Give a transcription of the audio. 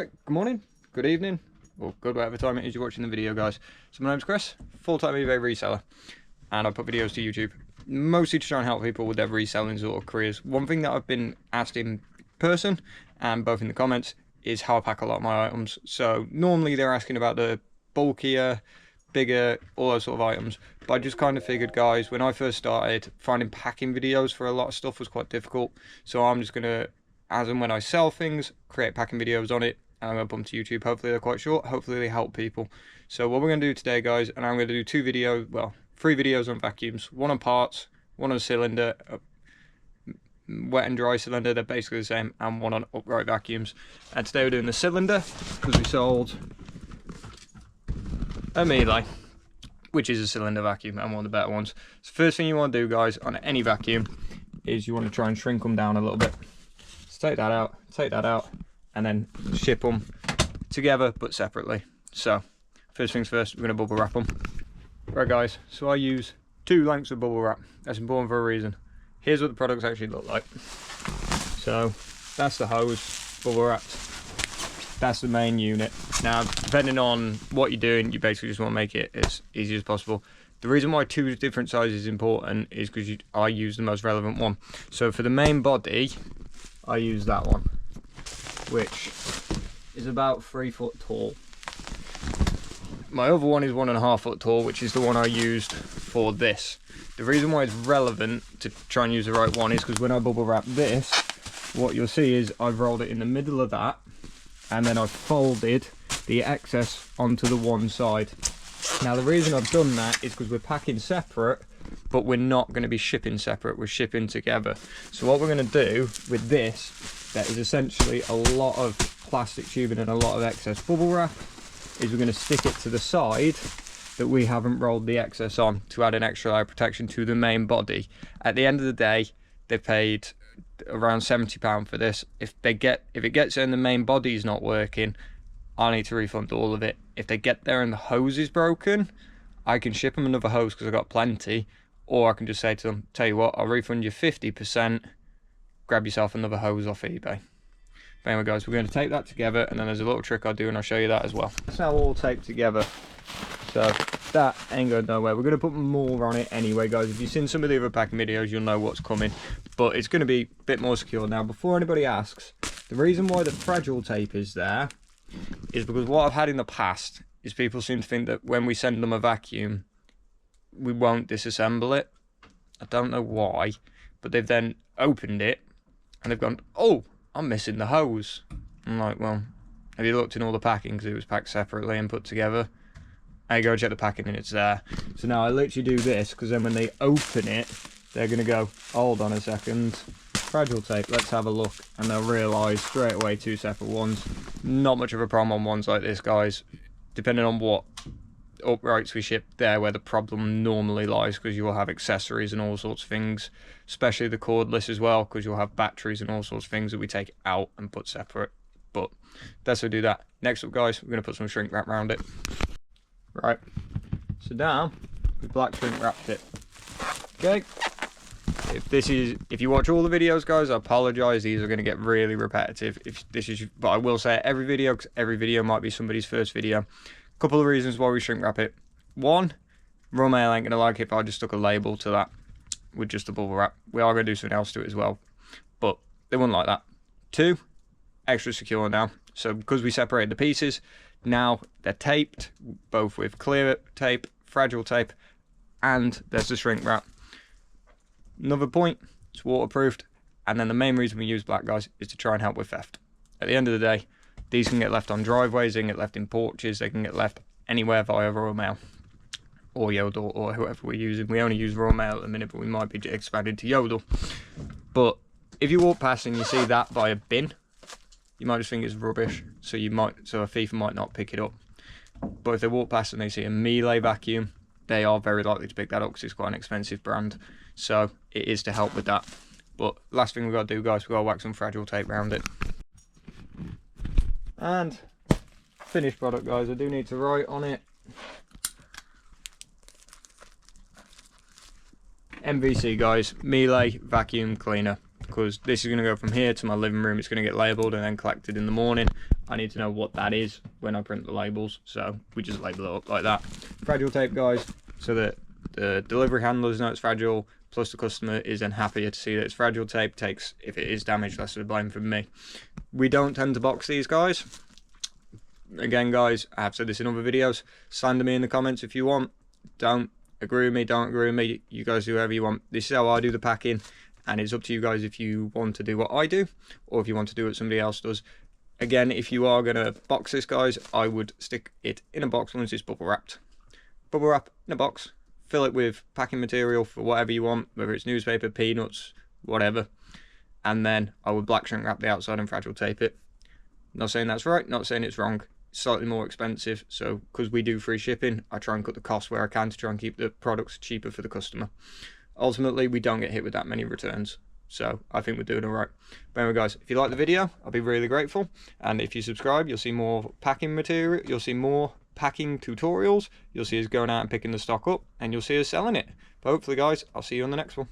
Right, good morning, good evening, or good whatever time it is you're watching the video, guys. So my name's Chris, full-time eBay reseller, and I put videos to YouTube, mostly to try and help people with their reselling sort of careers. One thing that I've been asked in person, and both in the comments, is how I pack a lot of my items. So normally they're asking about the bulkier, bigger, all those sort of items, but I just kind of figured, guys, when I first started, finding packing videos for a lot of stuff was quite difficult. So I'm just gonna, as and when I sell things, create packing videos on it, and I'm gonna put them to YouTube. Hopefully they're quite short, hopefully they help people. So what we're gonna do today, guys, and I'm gonna do three videos on vacuums, one on parts, one on cylinder, wet and dry cylinder, they're basically the same, and one on upright vacuums. And today we're doing the cylinder, because we sold a Miele, which is a cylinder vacuum and one of the better ones. So first thing you want to do, guys, on any vacuum is you want to try and shrink them down a little bit. So take that out, and then ship them together but separately. So first things first, we're going to bubble wrap them. Right, guys, so I use 2 lengths of bubble wrap. That's important for a reason. Here's what the products actually look like. So that's the hose, bubble wrapped. That's the main unit. Now, depending on what you're doing, you basically just want to make it as easy as possible. The reason why 2 different sizes is important is because I use the most relevant one. So for the main body, I use that one, which is about 3 foot tall. My other one is 1.5 foot tall, which is the one I used for this. The reason why it's relevant to try and use the right one is because when I bubble wrap this, what you'll see is I've rolled it in the middle of that, and then I've folded the excess onto the one side. Now the reason I've done that is because we're packing separate, but we're not going to be shipping separate, we're shipping together. So what we're going to do with this, that is essentially a lot of plastic tubing and a lot of excess bubble wrap, is we're going to stick it to the side that we haven't rolled the excess on to add an extra layer of protection to the main body. At the end of the day, they paid around £70 for this. If it gets there and the main body is not working, I need to refund all of it. If they get there and the hose is broken, I can ship them another hose because I've got plenty, or I can just say to them, tell you what, I'll refund you 50%, grab yourself another hose off eBay. But anyway, guys, we're going to tape that together, and then there's a little trick I'll do and I'll show you that as well. That's now all taped together, so that ain't going nowhere. We're going to put more on it anyway, guys. If you've seen some of the other packing videos, you'll know what's coming, but it's going to be a bit more secure. Now, before anybody asks, the reason why the fragile tape is there is because what I've had in the past is people seem to think that when we send them a vacuum, we won't disassemble it. I don't know why, but they've then opened it and they've gone, oh, I'm missing the hose. I'm like, well, have you looked in all the packing, because it was packed separately and put together? I go check the packing and it's there. So now I literally do this, because then when they open it, they're going to go, hold on a second, fragile tape, let's have a look. And they'll realise straight away 2 separate ones. Not much of a problem on ones like this, guys. Depending on what uprights we ship, there where the problem normally lies, because you will have accessories and all sorts of things, especially the cordless as well, because you'll have batteries and all sorts of things that we take out and put separate. But that's how we do that. Next up, guys, we're going to put some shrink wrap around it. Right, so now we've black shrink wrapped it. Okay, if you watch all the videos, guys, I apologize, these are going to get really repetitive but I will say every video, because every video might be somebody's first video. Couple of reasons why we shrink wrap it. One, Royal Mail ain't gonna like it if I just stuck a label to that with just a bubble wrap. We are gonna do something else to it as well, but they wouldn't like that. 2, extra secure now. So because we separated the pieces, now they're taped, both with clear tape, fragile tape, and there's the shrink wrap. Another point, it's waterproofed, and then the main reason we use black, guys, is to try and help with theft. At the end of the day, these can get left on driveways, they can get left in porches, they can get left anywhere via Royal Mail or Yodel or whoever we're using. We only use Royal Mail at the minute, but we might be expanded to Yodel. But if you walk past and you see that by a bin, you might just think it's rubbish, so a thief might not pick it up. But if they walk past and they see a Miele vacuum, they are very likely to pick that up because it's quite an expensive brand. So it is to help with that. But last thing we've got to do, guys, we've got to wax some fragile tape around it. And finished product, guys, I do need to write on it MVC, guys, Miele vacuum cleaner, because this is going to go from here to my living room. It's going to get labelled and then collected in the morning. I need to know what that is when I print the labels, so we just label it up like that. Fragile tape, guys, so that the delivery handlers know it's fragile, plus the customer is then happier to see that it's fragile tape. Takes, if it is damaged, less of the blame from me. We don't tend to box these, guys. Again, guys, I have said this in other videos. Slander me in the comments if you want. Don't agree with me, don't agree with me. You guys do whatever you want. This is how I do the packing, and it's up to you guys if you want to do what I do, or if you want to do what somebody else does. Again, if you are going to box this, guys, I would stick it in a box once it's bubble wrapped. Bubble wrap in a box. Fill it with packing material for whatever you want, whether it's newspaper, peanuts, whatever. And then I would black shrink wrap the outside and fragile tape it. Not saying that's right, not saying it's wrong. It's slightly more expensive, so because we do free shipping, I try and cut the cost where I can to try and keep the products cheaper for the customer. Ultimately, we don't get hit with that many returns, so I think we're doing all right. But anyway, guys, if you like the video, I'll be really grateful. And if you subscribe, you'll see more packing material, you'll see more packing tutorials, you'll see us going out and picking the stock up, and you'll see us selling it. But hopefully, guys, I'll see you on the next one.